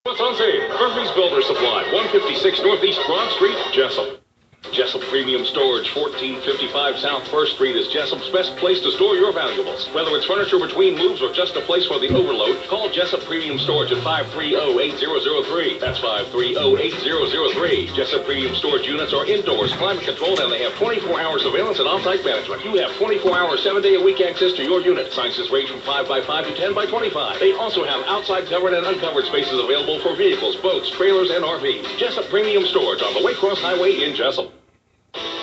What's on sale? Murphy's Builder Supply, 156 Northeast Broad Street, Jessup. Jessup Premium Storage, 1455 South 1st Street is Jessup's best place to store your valuables. Whether it's furniture between moves or just a place for the overload, call Jessup Premium Storage at 530-8003. That's 530-8003. Jessup Premium Storage units are indoors, climate controlled, and they have 24-hour surveillance and on-site management. You have 24-hour, 7-day-a-week access to your unit. Sizes range from 5x5 to 10x25. They also have outside covered and uncovered spaces available for vehicles, boats, trailers, and RVs. Jessup Premium Storage on the Waycross Highway in Jessup.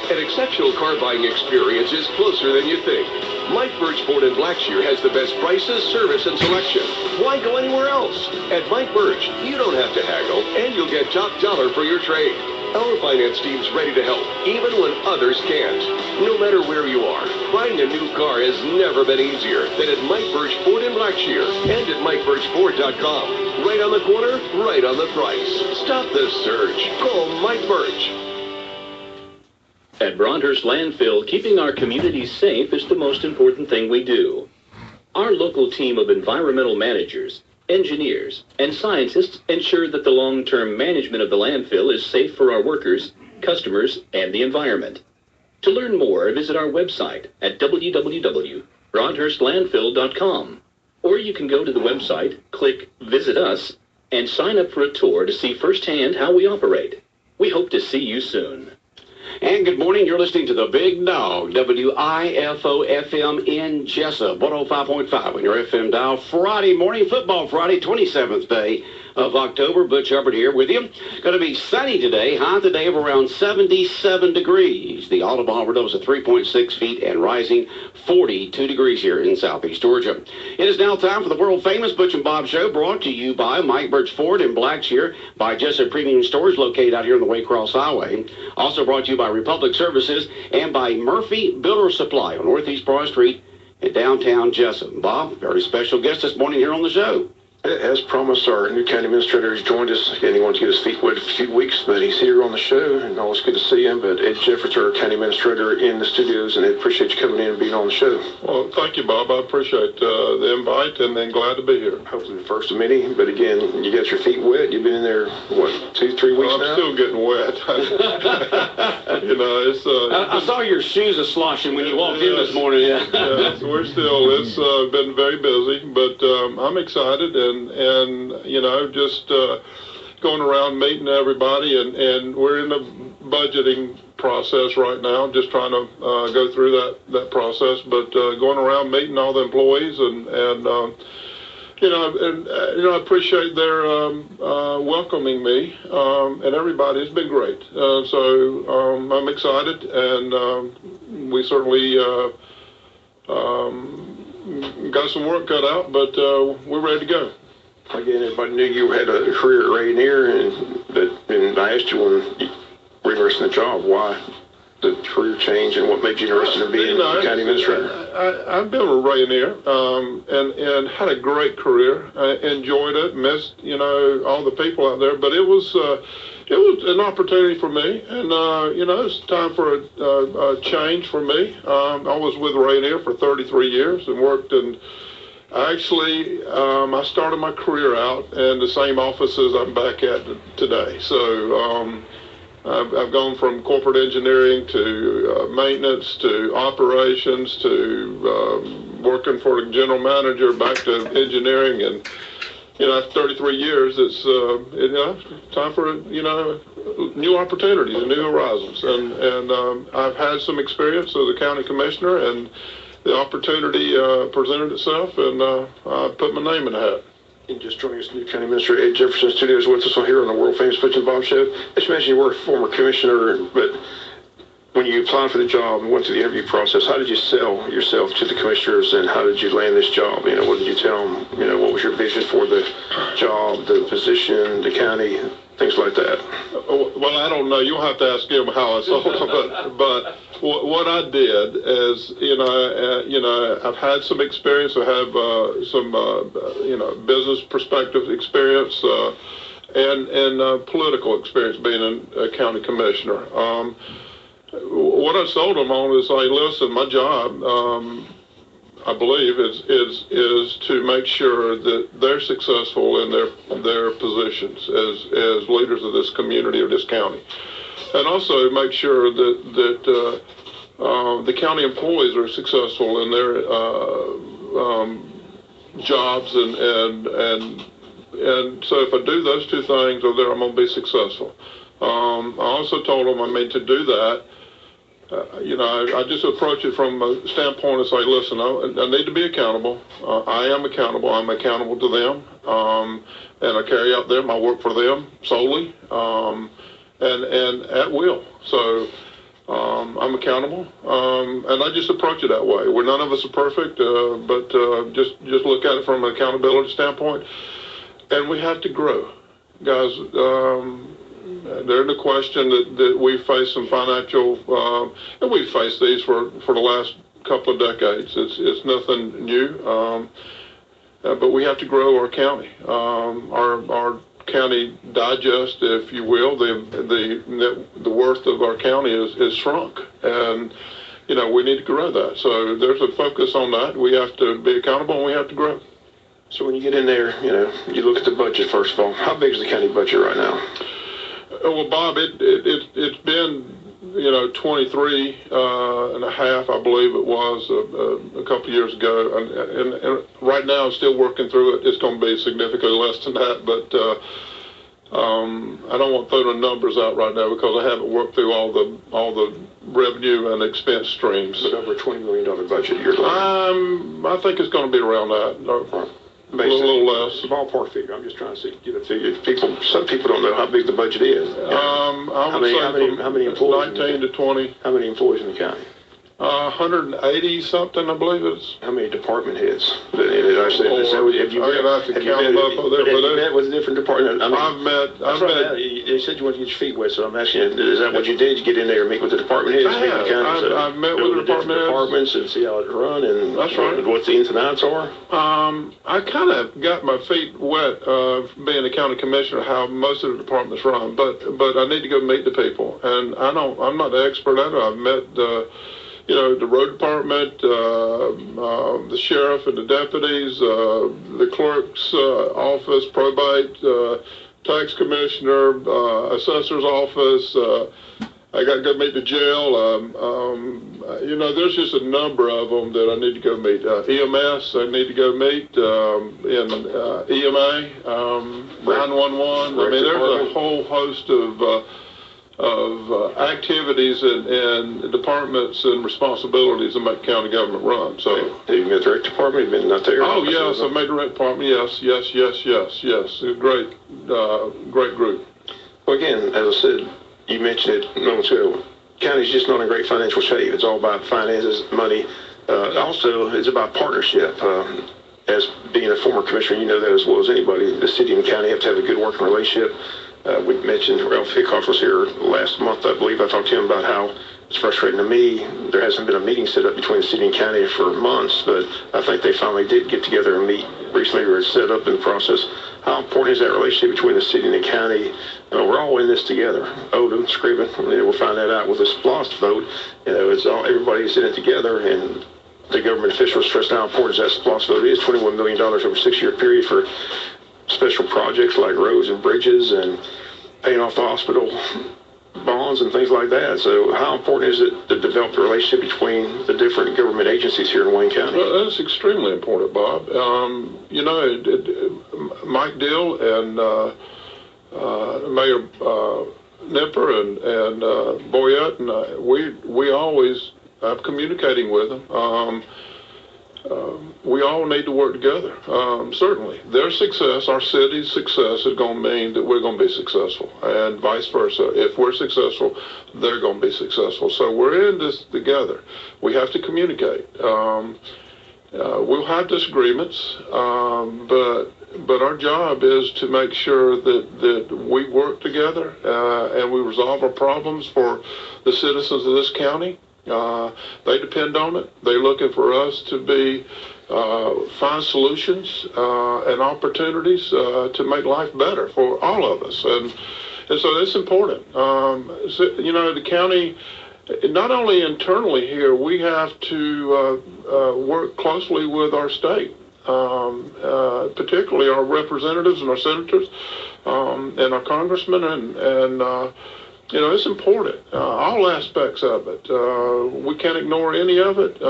An exceptional car buying experience is closer than you think. Mike Birch Ford in Blackshear has the best prices, service, and selection. Why go anywhere else? At Mike Birch, you don't have to haggle, and you'll get top dollar for your trade. Our finance team's ready to help, even when others can't. No matter where you are, buying a new car has never been easier than at Mike Birch Ford in Blackshear and at MikeBirchFord.com. Right on the corner, right on the price. Stop the surge. Call Mike Birch. At Broadhurst Landfill, keeping our communities safe is the most important thing we do. Our local team of environmental managers, engineers, and scientists ensure that the long-term management of the landfill is safe for our workers, customers, and the environment. To learn more, visit our website at www.broadhurstlandfill.com. Or you can go to the website, click Visit Us, and sign up for a tour to see firsthand how we operate. We hope to see you soon. And good morning. You're listening to the Big Dog, WIFO-FM in Jessup, 105.5 on your FM dial. Friday morning, Football Friday, 27th day of October. Butch Hubbard here with you. Going to be sunny today. High today of around 77 degrees. The Audubon overdose at 3.6 feet and rising 42 degrees here in southeast Georgia. It is now time for the world-famous Butch and Bob Show, brought to you by Mike Birch Ford in Blackshear, by Jessup Premium Storage, located out here on the Waycross Highway. Also brought to you by Republic Services and by Murphy Builder Supply on Northeast Broad Street in downtown Jessup. Bob, very special guest this morning here on the show. As promised, our new county administrator has joined us. Again, he wanted to get his feet wet for a few weeks, but he's here on the show, and always good to see him. But Ed Jeffords, our county administrator, in the studios, and Ed, appreciate you coming in and being on the show. Well, thank you, Bob. I appreciate the invite, and then glad to be here. Hopefully the first of many, but again, you got your feet wet. You've been in there, what, 2-3 weeks now? I'm still getting wet. You know, it's... I saw your shoes a-sloshing when you walked in this morning. Yeah, we're still, it's been very busy, but I'm excited, and you know, just going around meeting everybody, and we're in the budgeting process right now, just trying to go through that process, but going around meeting all the employees, and you know, I appreciate their welcoming me, and everybody. It's been great. So I'm excited, and we certainly got some work cut out, but we're ready to go. Again, everybody knew you had a career at Rayonier, and I asked you when you were interested in the job, why the career change and what made you interested in being a county administrator? I've been with Rayonier, and had a great career. I enjoyed it, missed, you know, all the people out there, but it was an opportunity for me, and you know, it's time for a change for me. I was with Rayonier for 33 years and worked in. Actually, I started my career out in the same offices I'm back at today. So I've gone from corporate engineering to maintenance to operations to working for the general manager, back to engineering, and you know, after 33 years, it's you know, time for new opportunities and new horizons. And I've had some experience as a county commissioner, and the opportunity presented itself, and I put my name in the hat. And just joining us, new county administrator Ed Jefferson Studios with us here on the world famous Butch and Bob Show. As you mentioned, you were a former commissioner, but when you applied for the job and went through the interview process, how did you sell yourself to the commissioners, and how did you land this job? You know, what did you tell them? You know, what was your vision for the job, the position, the county, things like that? Well, I don't know. You'll have to ask him how I sold them, but what I did is, you know, I've had some experience. I have some, you know, business perspective experience and political experience being a county commissioner. What I sold them on is, like, listen, my job, I believe, is to make sure that they're successful in their positions as leaders of this community or this county, and also make sure that the county employees are successful in their jobs, and so if I do those two things, I'm going to be successful. I also told them, to do that, I just approach it from a standpoint of say, listen, I need to be accountable. I am accountable. I'm accountable to them, and I carry out my work for them solely, and at will. So I'm accountable, and I just approach it that way. None of us are perfect, but just look at it from an accountability standpoint, and we have to grow, guys. There's no question that we face some financial, and we've faced these for the last couple of decades. It's nothing new, but we have to grow our county. Our county digest, if you will, the worth of our county is shrunk, and we need to grow that. So there's a focus on that. We have to be accountable, and we have to grow. So when you get in there, you look at the budget first of all. How big is the county budget right now? Well, Bob, it's been 23 and a half, I believe it was a couple of years ago, and right now I'm still working through it. It's going to be significantly less than that, but I don't want to throw the numbers out right now because I haven't worked through all the revenue and expense streams. But over a $20 million budget you're looking. I think it's going to be around that. A little less. Ballpark figure. I'm just trying to get a figure. Some people don't know how big the budget is. I would say how many employees? 19 to 20. How many employees in the county? 180 something, I believe it is. How many department heads? Have you met with a different department? I've met. You said you wanted to get your feet wet, so I'm asking you, is that what you did? You get in there and meet with the department heads? I've met with the departments and see how it's run and that's right. What the ins and outs are? I kind of got my feet wet being a county commissioner, how most of the departments run, but I need to go meet the people, and I'm not the expert at it. I've met the road department, the sheriff and the deputies, the clerk's office, probate, tax commissioner, assessor's office. I got to go meet the jail. There's just a number of them that I need to go meet. EMS, I need to go meet, in EMA, 911. There's a whole host of activities and departments and responsibilities that make county government run. So, have you met the rec department? Have you been out there? Oh yes, I made the rec department. Yes. It's a great group. Well, again, as I said, you mentioned it moments ago. County's just not in great financial shape. It's all about finances, money. Also, it's about partnership. As being a former commissioner, you know that as well as anybody. The city and county have to have a good working relationship. We mentioned Ralph Hickhoff was here last month, I believe. I talked to him about how it's frustrating to me. There hasn't been a meeting set up between the city and county for months, but I think they finally did get together and meet recently, or it's set up in the process. How important is that relationship between the city and the county? We're all in this together. Odom, Scriven, we'll find that out with this SPLOST vote. It's all, everybody's in it together, and the government officials stressed how important that SPLOST vote is. $21 million over a 6-year period for special projects like roads and bridges and paying off the hospital bonds and things like that. So how important is it to develop a relationship between the different government agencies here in Wayne County? Well, that's extremely important, Bob. Mike Dill and Mayor Nipper and Boyette, and we always have communicating with them. We all need to work together. Certainly, their success, our city's success, is going to mean that we're going to be successful, and vice versa. If we're successful, they're going to be successful. So we're in this together. We have to communicate. We'll have disagreements, but our job is to make sure that we work together and we resolve our problems for the citizens of this county. They depend on it. They're looking for us to find solutions and opportunities to make life better for all of us. And so it's important. The county not only internally here, we have to work closely with our state, particularly our representatives and our senators, and our congressmen, and it's important, all aspects of it. We can't ignore any of it.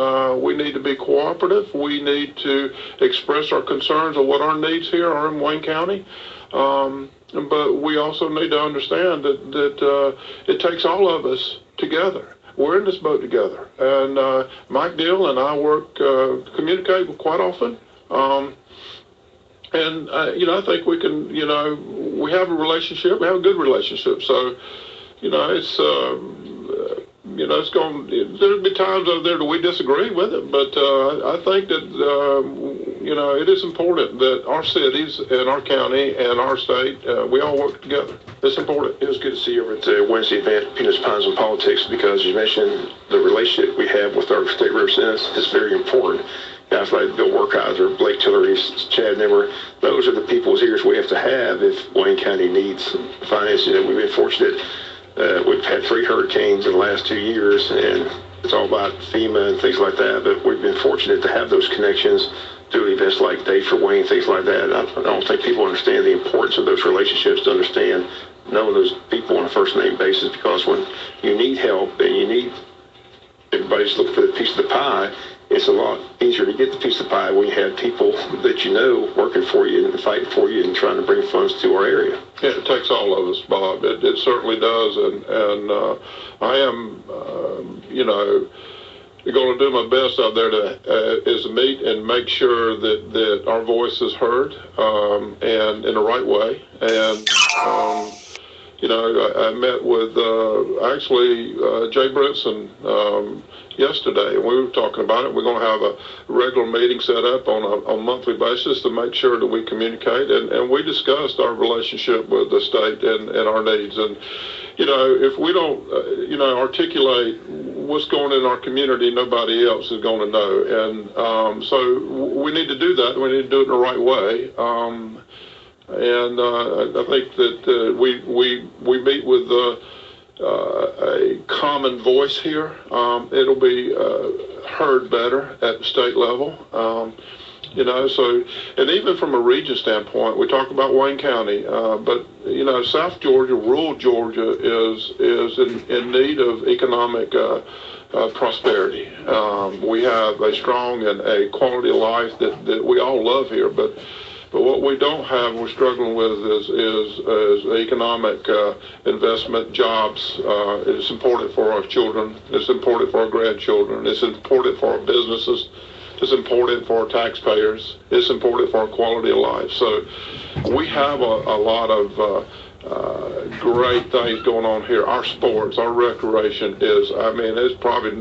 We need to be cooperative. We need to express our concerns of what our needs here are in Wayne County. But we also need to understand that it takes all of us together. We're in this boat together. And Mike Deal and I communicate quite often. I think we can, we have a relationship. We have a good relationship. So, it's, there'll be times out there that we disagree with it, but I think that, it is important that our cities and our county and our state, we all work together. It's important. It was good to see you over at the Wednesday event, Peanuts, Pines, and Politics, because you mentioned the relationship we have with our state representatives is very important. Guys like Bill Werkheiser, Blake Tillery, Chad Nimmer, those are the people's ears we have to have if Wayne County needs financing. We've been fortunate. We've had 3 hurricanes in the last 2 years, and it's all about FEMA and things like that, but we've been fortunate to have those connections through events like Day for Wayne, things like that. And I don't think people understand the importance of those relationships, to understand knowing those people on a first-name basis, because when you need help and everybody's looking for the piece of the pie, it's a lot easier to get the piece of pie when you have people that you know working for you and fighting for you and trying to bring funds to our area. Yeah, it takes all of us, Bob. It certainly does, and I am, going to do my best out there to meet and make sure that our voice is heard, and in the right way. And I met with Jay Brinson yesterday, and we were talking about it. We're going to have a regular meeting set up on a monthly basis to make sure that we communicate, and we discussed our relationship with the state and our needs. And if we don't articulate what's going on in our community, nobody else is going to know. And so we need to do that. We need to do it in the right way. And I think that we meet with a common voice here. It'll be heard better at the state level. So, and even from a region standpoint, we talk about Wayne County, but South Georgia, rural Georgia is in need of economic prosperity. We have a strong and a quality of life that we all love here, but what we don't have, we're struggling with, is economic investment, jobs. It's important for our children. It's important for our grandchildren. It's important for our businesses. It's important for our taxpayers. It's important for our quality of life. So we have a lot of great things going on here. Our sports, our recreation it's probably,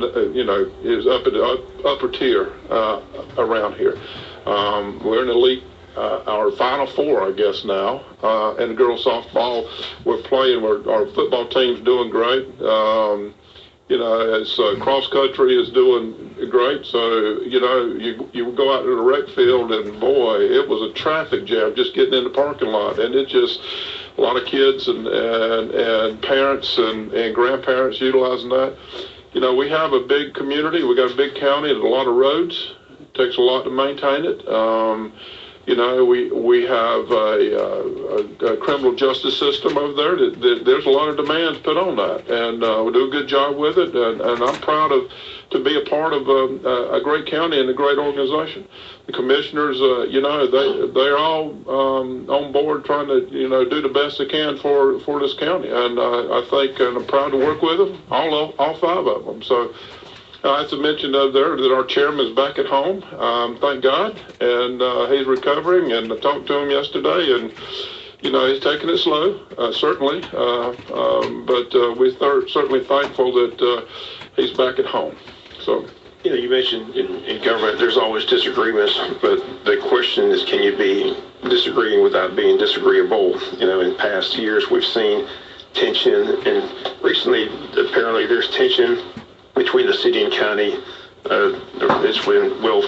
is up at the upper tier around here. We're in elite. Our Final Four, I guess, now. And girls softball, we're playing. Our football team's doing great. As cross country is doing great. So, you go out to the rec field, and boy, it was a traffic jam just getting in the parking lot. And it just, a lot of kids and parents and grandparents utilizing that. We have a big community. We got a big county and a lot of roads. It takes a lot to maintain it. We have a criminal justice system over there. There's a lot of demands put on that, and we do a good job with it. And I'm proud to be a part of a great county and a great organization. The commissioners, they're all on board trying to, do the best they can for this county. And I think, and I'm proud to work with them, all 5 of them. So. I have to mention over there that our chairman is back at home, thank God, and he's recovering, and I talked to him yesterday, and, he's taking it slow, certainly, but we're certainly thankful that he's back at home. So. You mentioned in government there's always disagreements, but the question is, can you be disagreeing without being disagreeable? In past years we've seen tension, and recently apparently there's tension between the city and county. It's when Will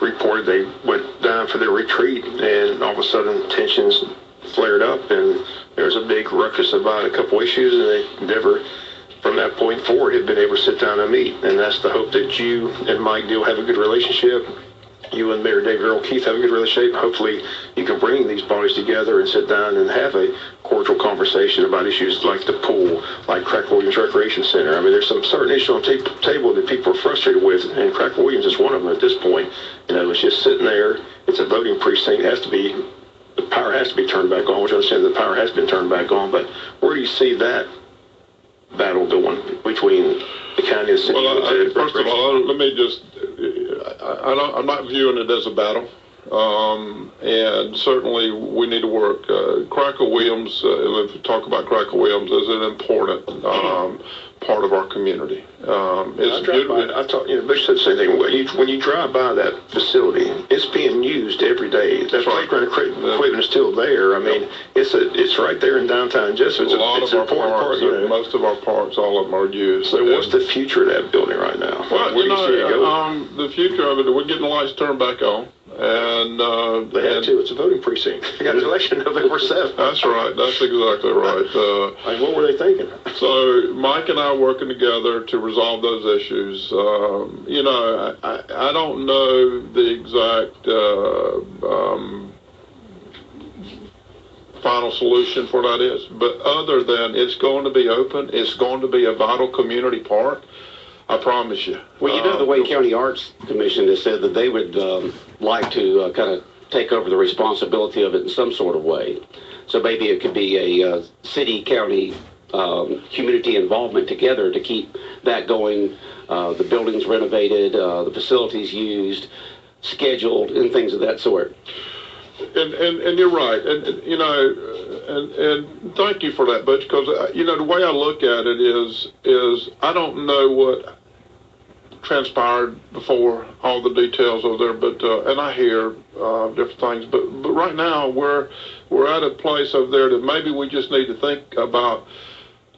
reported they went down for their retreat, and all of a sudden tensions flared up, and there was a big ruckus about a couple issues, and they never, from that point forward, had been able to sit I meet. And that's the hope that you and Mike Deal have a good relationship. You and Mayor David Earl Keith have a good relationship. Hopefully you can bring these bodies together and sit down and have a cordial conversation about issues like the pool, like Cracker Williams Recreation Center. I mean, there's some certain issues on the table that people are frustrated with, and Cracker Williams is one of them at this point. You know, it's just sitting there. It's a voting precinct. It has to be, the power has to be turned back on, which I understand the power has been turned back on. But where do you see that battle going between the county and the city? Well, first of all, let me just, I'm not viewing it as a battle. And certainly we need to work. Cracker Williams, if we talk about Cracker Williams, is an important part of our community. It's beautiful. I thought, Butch said the same thing. When you drive by that facility, it's being used every day. That playground equipment is still there. I mean, it's right there in downtown Jessup. It's a lot of our parks, most of our parks, all of them are used. So what's the future of that building right now? Well, where do you see it going? The future of it, we're getting the lights turned back on. And they had to. It's a voting precinct. They got an election November 7th. That's right. That's exactly right. What were they thinking? So Mike and I are working together to resolve those issues. I don't know the exact final solution for that is, but other than it's going to be open, it's going to be a vital community park. I promise you. Well, the Wayne County Arts Commission has said that they would like to kind of take over the responsibility of it in some sort of way. So maybe it could be a city-county community involvement together to keep that going, the buildings renovated, the facilities used, scheduled, and things of that sort. And you're right, and thank you for that, Butch, because the way I look at it is I don't know what transpired before all the details over there, but and I hear different things, but right now we're at a place over there that maybe we just need to think about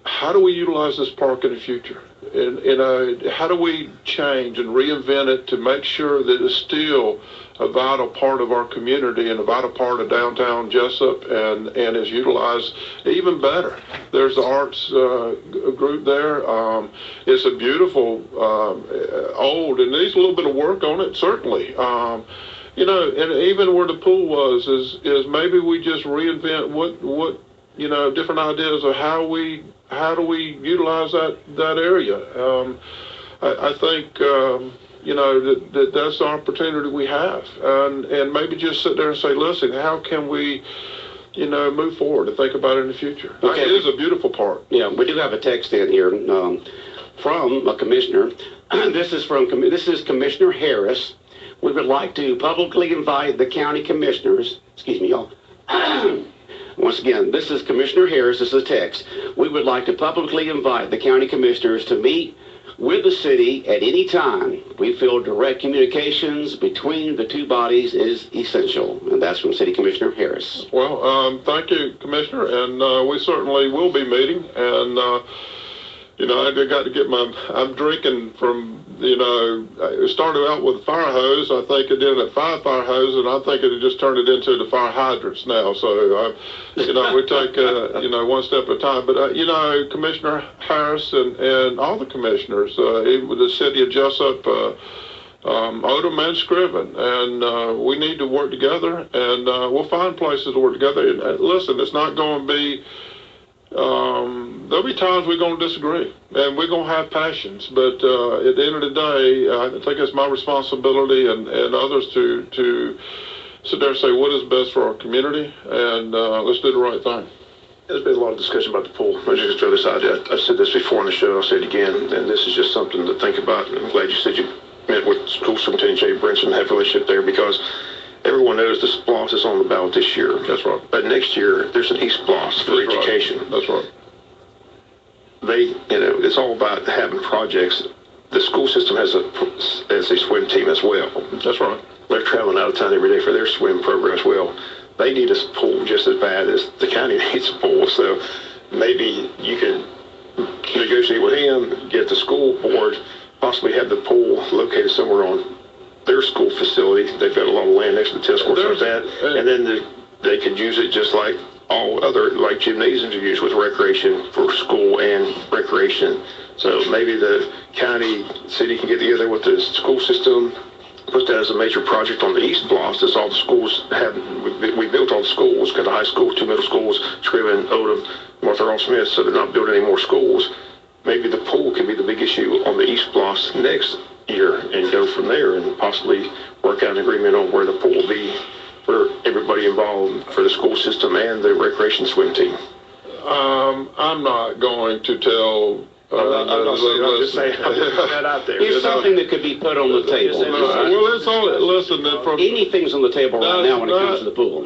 how do we utilize this park in the future, and how do we change and reinvent it to make sure that it's still a vital part of our community and a vital part of downtown Jessup, and is utilized even better. There's the arts group there. It's a beautiful old, and needs a little bit of work on it, certainly. And even where the pool was is maybe we just reinvent what different ideas of how do we utilize that area. I think that's the opportunity we have, and maybe just sit there and say, listen, how can we move forward and think about it in the future? Okay. It is a beautiful park. Yeah, we do have a text in here from a commissioner. This is Commissioner Harris. We would like to publicly invite the county commissioners, excuse me, y'all. Once again, this is Commissioner Harris. This is a text. We would like to publicly invite the county commissioners to meet with the city at any time. We feel direct communications between the two bodies is essential. And that's from City Commissioner Harris. Well, thank you, Commissioner. And we certainly will be meeting. And, I got to get I'm drinking from, it started out with a fire hose. I think it did at 5 fire hoses, and I think it just turned it into the fire hydrants now. So, we take, one step at a time. But, Commissioner Harris and all the commissioners, the city of Jessup, Odom and Scriven, and we need to work together, and we'll find places to work together. And listen, it's not going to be, there'll be times we're going to disagree, and we're going to have passions, but at the end of the day, I think it's my responsibility and others to sit there and say what is best for our community, and let's do the right thing. There's been a lot of discussion about the pool. Let me just throw this out. I said this before on the show, I'll say it again, and this is just something to think about. I'm glad you said you met with School Superintendent Jay Brinson and have a relationship there, because everyone knows the SPLOST is on the ballot this year. That's right. But next year, there's an e-SPLOST for education. Right. That's right. It's all about having projects. The school system has a swim team as well. That's right. They're traveling out of town every day for their swim program as well. They need a pool just as bad as the county needs a pool. So maybe you can negotiate with him, get the school board, possibly have the pool located somewhere on their school facility. They've got a lot of land next to the tennis courts like that. And then they could use it just like all other, like gymnasiums are used with recreation for school and recreation So maybe the county, city can get together with the school system, put that as a major project on the East Bluffs. That's all the schools have. We built all the schools, got a high school, 2 middle schools, Scriven, Odom, Martha Earl Smith, so they're not building any more schools. Maybe the pool could be the big issue on the East Bluffs next year and go from there and possibly work out an agreement on where the pool will be for everybody involved, for the school system and the recreation swim team. I'm not going to tell. I'm just saying, I'm just putting that out there. It's something that could be put on the table. Well, it's all, listen, from Anything's on the table right now when it comes to the pool.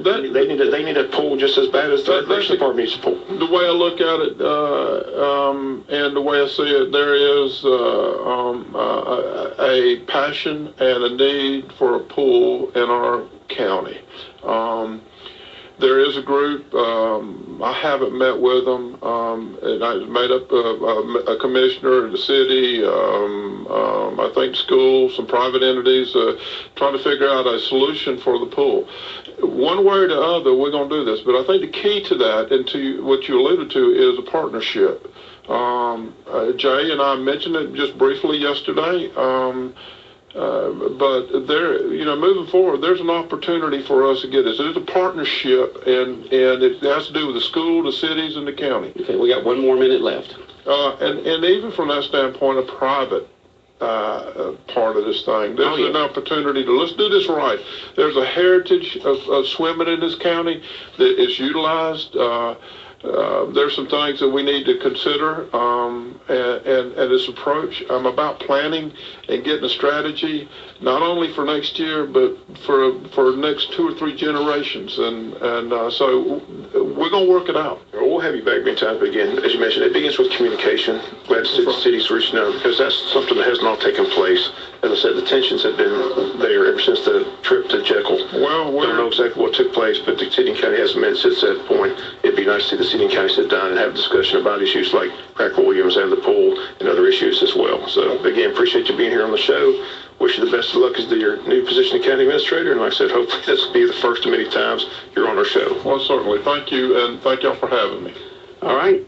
They need a pool just as bad as the recreation department needs a pool. The way I look at it, and the way I see it, there is a passion and a need for a pool in our county. There is a group, I haven't met with them, and I made up a commissioner in the city, I think schools, some private entities, trying to figure out a solution for the pool. One way or the other, we're going to do this, but I think the key to that, and to what you alluded to, is a partnership. Jay and I mentioned it just briefly yesterday. But there, moving forward, there's an opportunity for us to get this. It's a partnership, and it has to do with the school, the cities, and the county. Okay, we got 1 more minute left. And even from that standpoint, a private part of this thing. There's an opportunity to, let's do this right. There's a heritage of swimming in this county that is utilized. There's some things that we need to consider, and this approach. I'm about planning and getting a strategy, not only for next year, but for the next 2 or 3 generations. And so we're going to work it out. We'll have you back many times, but again, as you mentioned, it begins with communication. Glad the city's reaching out, because that's something that has not taken place. As I said, the tensions have been there ever since the trip to Jekyll. Well, we don't know exactly what took place, but the city and county hasn't met since that point. It'd be nice to see the city and county sit down and have a discussion about issues like Cracker Williams and the pool and other issues as well. So, again, appreciate you being here on the show. Wish you the best of luck as your new position of county administrator. And like I said, hopefully this will be the first of many times you're on our show. Well, certainly. Thank you, and thank y'all for having me. All right,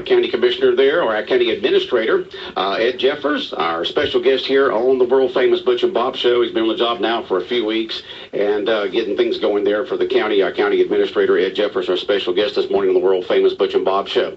County Commissioner there, or our County Administrator, Ed Jeffers, our special guest here on the world-famous Butch and Bob Show. He's been on the job now for a few weeks and getting things going there for the county. Our County Administrator, Ed Jeffers, our special guest this morning on the world-famous Butch and Bob Show.